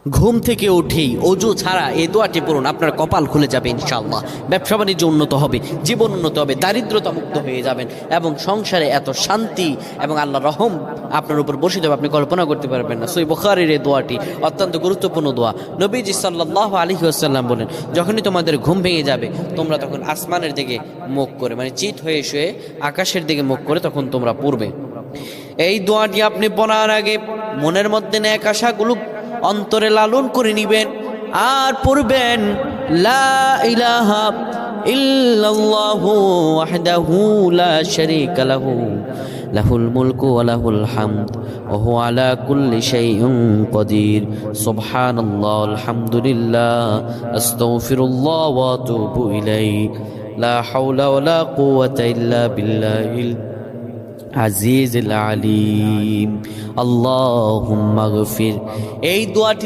ঘুম থেকে উঠেই অজু ছাড়া এই দোয়াটি পড়ুন, আপনার কপাল খুলে যাবে ইনশাআল্লাহ। ব্যবসা বাণিজ্য উন্নত হবে, জীবন উন্নত হবে, দারিদ্রতা মুক্ত হয়ে যাবেন এবং সংসারে এত শান্তি এবং আল্লাহ রহম আপনার উপর বর্ষিত হবে আপনি কল্পনা করতে পারবেন না। সহিহ বুখারীর এই দোয়াটি অত্যন্ত গুরুত্বপূর্ণ দোয়া। নবীজি সাল্লাল্লাহু আলাইহি ওয়াসাল্লাম বলেন, যখনই তোমাদের ঘুম ভেঙে যাবে তোমরা তখন আসমানের দিকে মুখ করে, মানে চিত হয়ে শুয়ে আকাশের দিকে মুখ করে তখন তোমরা পড়বে। এই দোয়াটি আপনি পড়ার আগে মনের মধ্যে নেক আশাগুলো অন্তরে লালন করে নিবেন আর পড়বেন, লা ইলাহা ইল্লাল্লাহু ওয়াহদাহু লা শারীকা লাহু লাহুল মুলকু ওয়া লাহুল হামদ ওয়া হুয়া আলা কুল্লি শাইইন কাদির, সুবহানাল্লাহ, আলহামদুলিল্লাহ, আস্তাগফিরুল্লাহ ওয়া আতুবু ইলাইহি, লা হাওলা ওয়া লা কুওয়াতা ইল্লা বিল্লাহিল আজিজিল আলিম, আল্লাহুম্মা গফির। এই দোয়াটি